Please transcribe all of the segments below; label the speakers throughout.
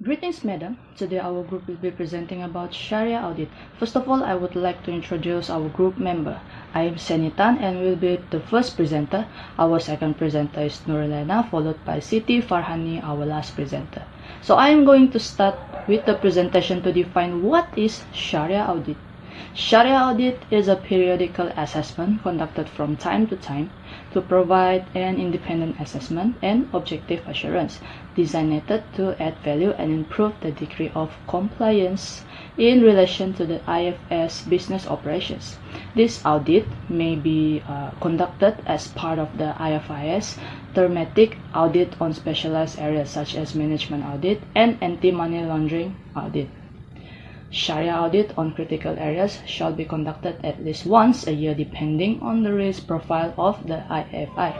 Speaker 1: Greetings, madam. Today our group will be presenting about Shariah audit. First of all, I would like to introduce our group member. I am Senitan and will be the first presenter. Our second presenter is Nurulena, followed by Siti Farhani, our last presenter. So I am going to start with the presentation to define what is Shariah audit. Shariah audit is a periodical assessment conducted from time to time to provide an independent assessment and objective assurance designed to add value and improve the degree of compliance in relation to the IFS business operations. This audit may be conducted as part of the IFIS thematic audit on specialized areas such as management audit and anti-money laundering audit. Shariah audit on critical areas shall be conducted at least once a year depending on the risk profile of the IFI.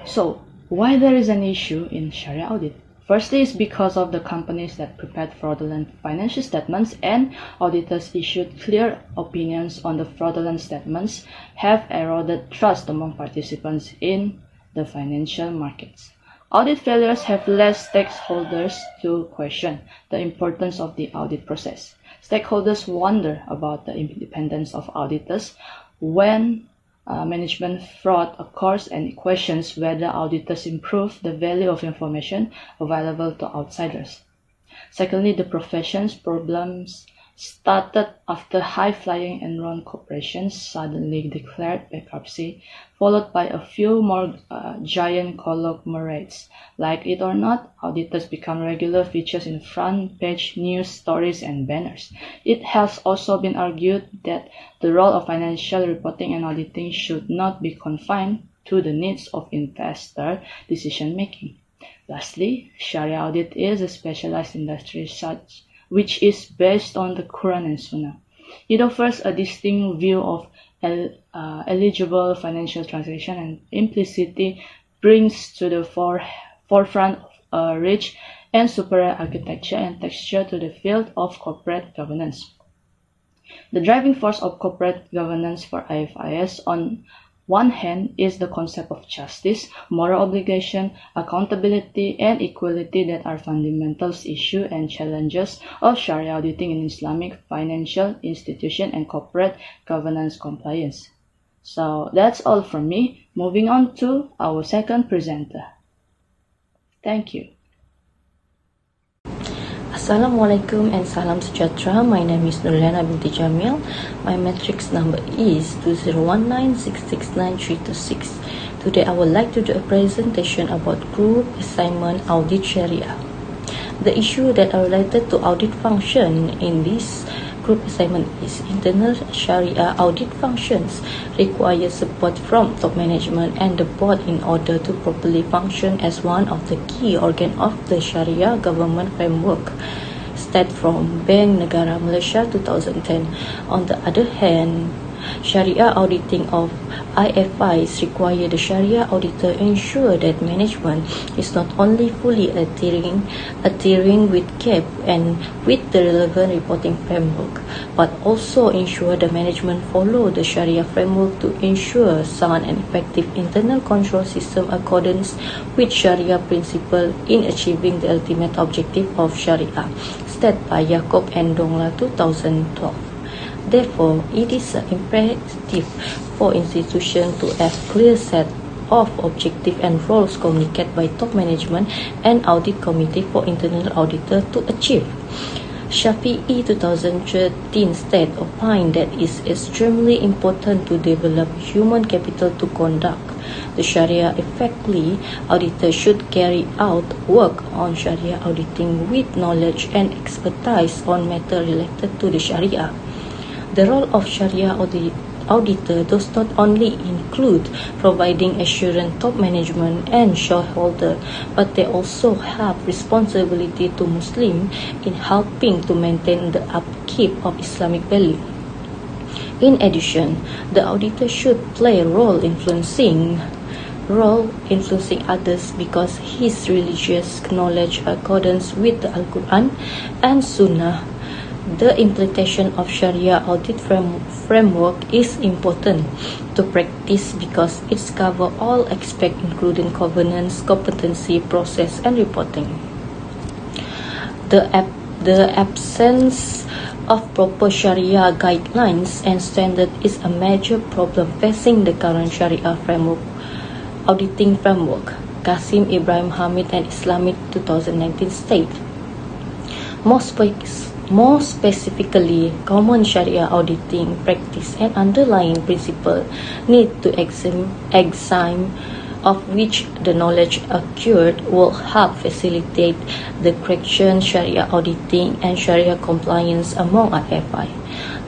Speaker 1: So, why there is an issue in Shariah audit? Firstly is because of the companies that prepared fraudulent financial statements and auditors issued clear opinions on the fraudulent statements have eroded trust among participants in the financial markets. Audit failures have led stakeholders to question the importance of the audit process. Stakeholders wonder about the independence of auditors when management fraud occurs and questions whether auditors improve the value of information available to outsiders. Secondly, the profession's problems started after high-flying Enron corporations suddenly declared bankruptcy, followed by a few more giant conglomerates. Like it or not, auditors become regular features in front-page news stories and banners. It has also been argued that the role of financial reporting and auditing should not be confined to the needs of investor decision-making. Lastly, Shariah audit is a specialized industry which is based on the Quran and Sunnah. It offers a distinct view of eligible financial transaction and implicitly brings to the forefront a rich and superior architecture and texture to the field of corporate governance. The driving force of corporate governance for IFIS on one hand is the concept of justice, moral obligation, accountability, and equality that are fundamental issues and challenges of Shariah auditing in Islamic financial institution and corporate governance compliance. So that's all from me. Moving on to our second presenter. Thank you.
Speaker 2: Assalamualaikum and salam sejahtera. My name is Nurulena binti Jamil. My matrix number is 2019669326. Today I would like to do a presentation about group assignment audit Shariah. The issue that are related to audit function in this group assignment is internal Shariah audit functions require support from top management and the board in order to properly function as one of the key organ of the Shariah government framework. State from Bank Negara Malaysia 2010. On the other hand, Shariah auditing of IFIs require the Shariah auditor ensure that management is not only fully adhering with GAAP and with the relevant reporting framework, but also ensure the management follow the Shariah framework to ensure sound and effective internal control system accordance with Shariah principle in achieving the ultimate objective of Shariah, stated by Yaakob and Dongla 2012. Therefore, it is imperative for institutions to have clear set of objectives and roles communicated by top management and audit committee for internal auditor to achieve. Shafi'i 2013 state opined that it is extremely important to develop human capital to conduct the Shariah effectively. Auditors should carry out work on Shariah auditing with knowledge and expertise on matters related to the Shariah. The role of Shariah auditor does not only include providing assurance top management and shareholder, but they also have responsibility to Muslims in helping to maintain the upkeep of Islamic value. In addition, the auditor should play a role influencing others because his religious knowledge accordance with the Al-Quran and Sunnah. The implementation of Shariah audit framework is important to practice because it covers all aspects including governance, competency, process, and reporting. The absence of proper Sharia guidelines and standards is a major problem facing the current Sharia framework, auditing framework. Qasim Ibrahim Hamid and Islamic 2019 state. More specifically, common Sharia auditing practice and underlying principle need to examine of which the knowledge acquired will help facilitate the correction Sharia auditing and Sharia compliance among IFI.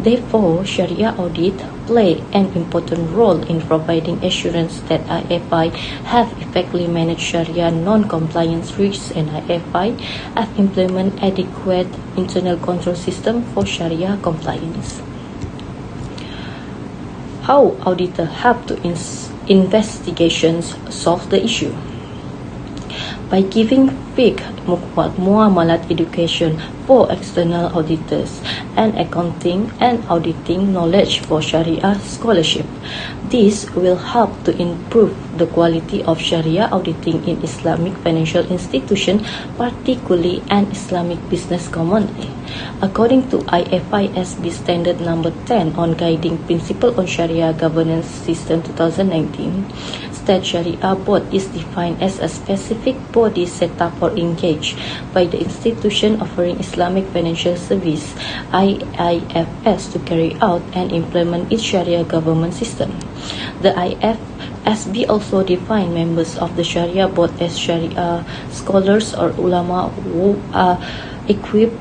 Speaker 2: Therefore, Sharia audit play an important role in providing assurance that IFI have effectively managed Sharia non-compliance risks and IFI have implemented adequate internal control system for Sharia compliance. How auditors help to investigations solve the issue? By giving fiqh muamalat education for external auditors and accounting and auditing knowledge for Sharia scholarship. This will help to improve the quality of Sharia auditing in Islamic financial institutions, particularly and Islamic business commonly. According to IFISB Standard Number 10 on Guiding Principle on Sharia Governance System 2019, State Sharia Board is defined as a specific body set up or engaged by the institution offering Islamic financial service IIFS to carry out and implement its Sharia government system. The IFSB also define members of the Sharia Board as Sharia scholars or ulama who are equipped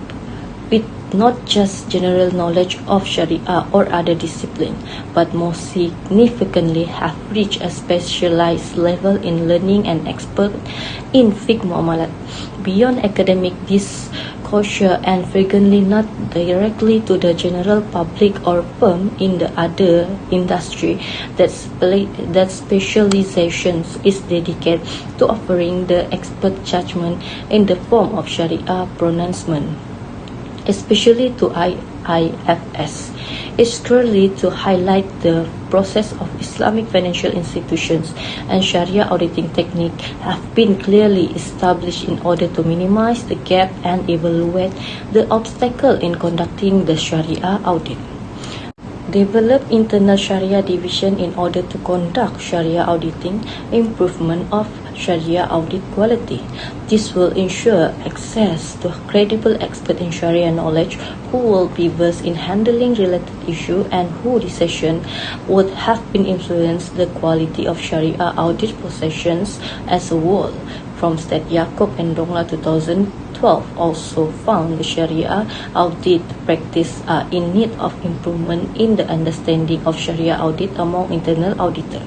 Speaker 2: with not just general knowledge of Sharia or other discipline, but more significantly have reached a specialized level in learning and expert in fiqh muamalat. Beyond academic disclosure and frequently not directly to the general public or firm in the other industry, that specialization is dedicated to offering the expert judgment in the form of Sharia pronouncement, especially to IIFS. It's clearly to highlight the process of Islamic financial institutions and Sharia auditing technique have been clearly established in order to minimize the gap and evaluate the obstacle in conducting the Sharia audit. Develop internal Sharia division in order to conduct Sharia auditing, improvement of Sharia audit quality. This will ensure access to credible experts in Sharia knowledge who will be versed in handling related issues and whose decision would have been influence the quality of Sharia audit processions as a whole. From State Yaakob and Dongla 2012 also found the Sharia audit practice are in need of improvement in the understanding of Sharia audit among internal auditors,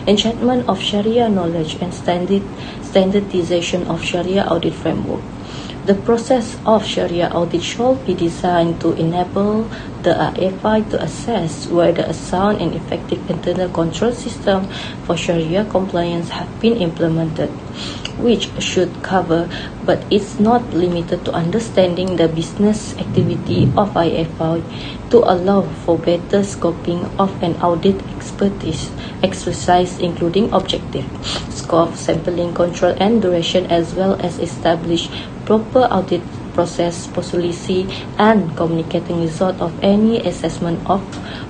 Speaker 2: enhancement of Sharia knowledge and standardization of Sharia audit framework. The process of Sharia audit should be designed to enable the IFI to assess whether a sound and effective internal control system for Sharia compliance have been implemented, which should cover but is not limited to understanding the business activity of IFI to allow for better scoping of an audit expertise exercise, including objective, scope, sampling, control and duration, as well as establish proper audit process, policy and communicating result of any assessment of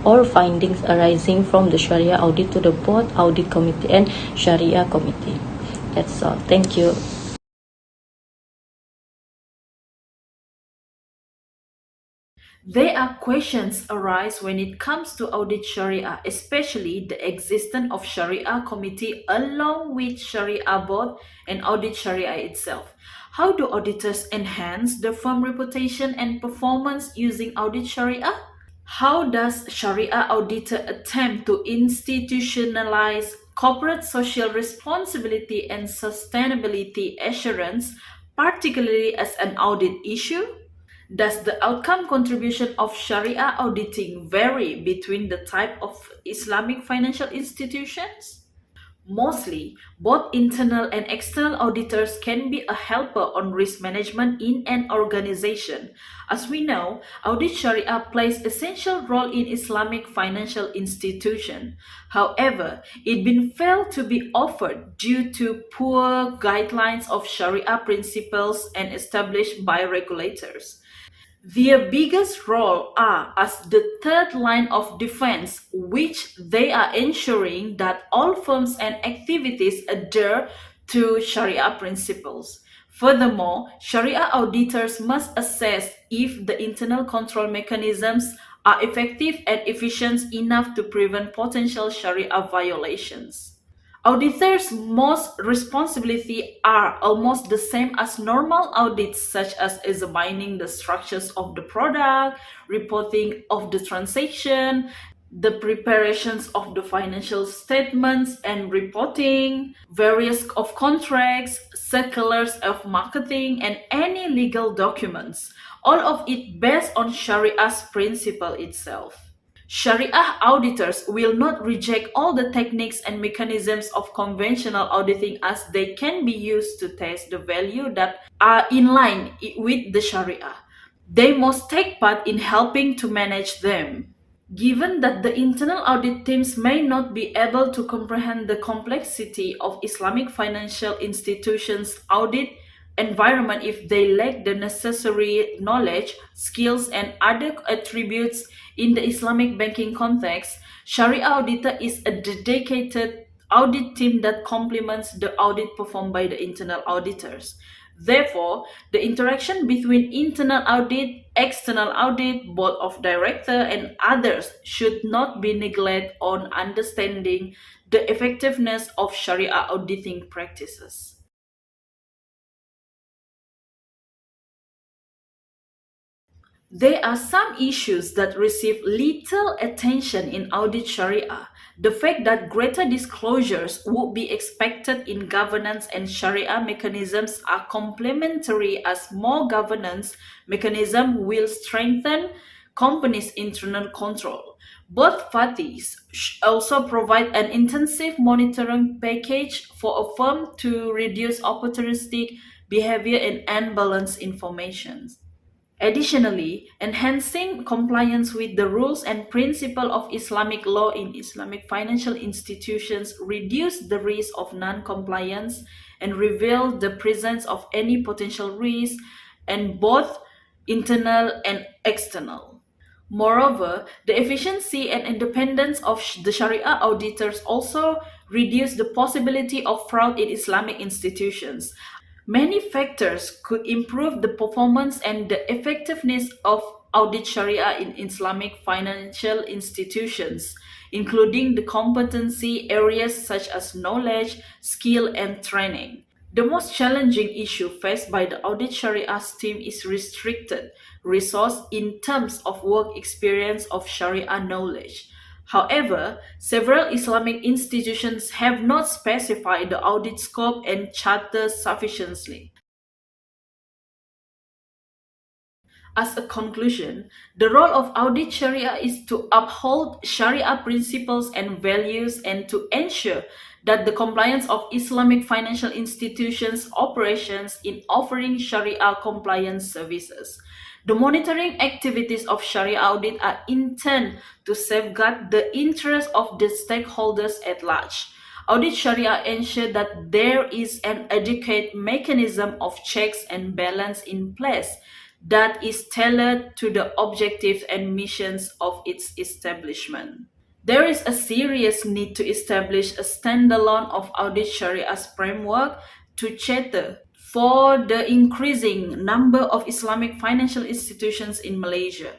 Speaker 2: or findings arising from the Sharia audit to the board, audit committee and Sharia committee. That's all. Thank you.
Speaker 3: There are questions arise when it comes to audit Sharia, especially the existence of Sharia committee along with Sharia board and audit Sharia itself. How do auditors enhance their firm reputation and performance using audit Sharia? How does Sharia auditor attempt to institutionalize corporate social responsibility and sustainability assurance, particularly as an audit issue? Does the outcome contribution of Sharia auditing vary between the type of Islamic financial institutions? Mostly, both internal and external auditors can be a helper on risk management in an organization. As we know, Audit Sharia plays essential role in Islamic financial institution. However, it been failed to be offered due to poor guidelines of Sharia principles and established by regulators. Their biggest role are as the third line of defense, which they are ensuring that all firms and activities adhere to Sharia principles. Furthermore, Sharia auditors must assess if the internal control mechanisms are effective and efficient enough to prevent potential Sharia violations. Auditors' most responsibility are almost the same as normal audits, such as examining the structures of the product, reporting of the transaction, the preparations of the financial statements and reporting, various of contracts, circulars of marketing, and any legal documents. All of it based on Shariah's principle itself. Sharia auditors will not reject all the techniques and mechanisms of conventional auditing as they can be used to test the value that are in line with the Sharia. They must take part in helping to manage them. Given that the internal audit teams may not be able to comprehend the complexity of Islamic financial institutions' audit environment if they lack the necessary knowledge, skills, and other attributes in the Islamic banking context, Sharia Auditor is a dedicated audit team that complements the audit performed by the internal auditors. Therefore, the interaction between internal audit, external audit, board of director, and others should not be neglected on understanding the effectiveness of Sharia auditing practices. There are some issues that receive little attention in Audit Sharia. The fact that greater disclosures would be expected in governance and Sharia mechanisms are complementary as more governance mechanism will strengthen companies' internal control. Both parties also provide an intensive monitoring package for a firm to reduce opportunistic behavior and unbalanced information. Additionally, enhancing compliance with the rules and principles of Islamic law in Islamic financial institutions reduce the risk of non-compliance and reveal the presence of any potential risk, and both internal and external. Moreover, the efficiency and independence of the Sharia auditors also reduce the possibility of fraud in Islamic institutions. Many factors could improve the performance and the effectiveness of Audit Sharia in Islamic financial institutions, including the competency areas such as knowledge, skill, and training. The most challenging issue faced by the Audit Shariah's team is restricted resource in terms of work experience of Sharia knowledge. However, several Islamic institutions have not specified the audit scope and charter sufficiently. As a conclusion, the role of Audit Sharia is to uphold Sharia principles and values and to ensure that the compliance of Islamic financial institutions' operations in offering Sharia compliance services. The monitoring activities of Sharia audit are intended to safeguard the interests of the stakeholders at large. Audit Sharia ensure that there is an adequate mechanism of checks and balance in place that is tailored to the objectives and missions of its establishment. There is a serious need to establish a standalone of Audit Shariah's framework to cater for the increasing number of Islamic financial institutions in Malaysia.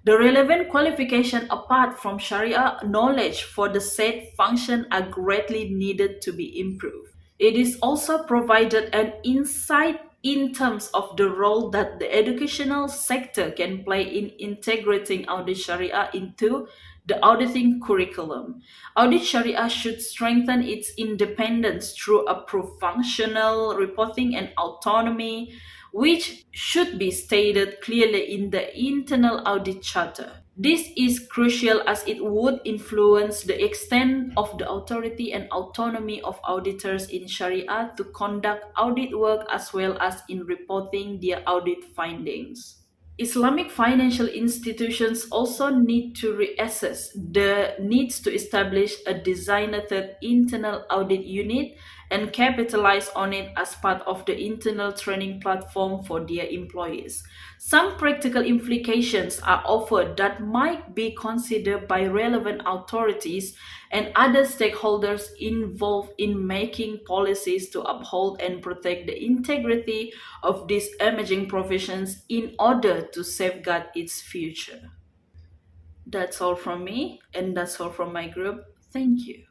Speaker 3: The relevant qualification apart from Sharia knowledge for the said function are greatly needed to be improved. It is also provided an insight in terms of the role that the educational sector can play in integrating Audit Sharia into the auditing curriculum. Audit Sharia should strengthen its independence through approved functional reporting and autonomy, which should be stated clearly in the internal audit charter. This is crucial as it would influence the extent of the authority and autonomy of auditors in Sharia to conduct audit work as well as in reporting their audit findings. Islamic financial institutions also need to reassess the needs to establish a designated internal audit unit and capitalize on it as part of the internal training platform for their employees. Some practical implications are offered that might be considered by relevant authorities and other stakeholders involved in making policies to uphold and protect the integrity of these emerging professions in order to safeguard its future. That's all from me, and that's all from my group. Thank you.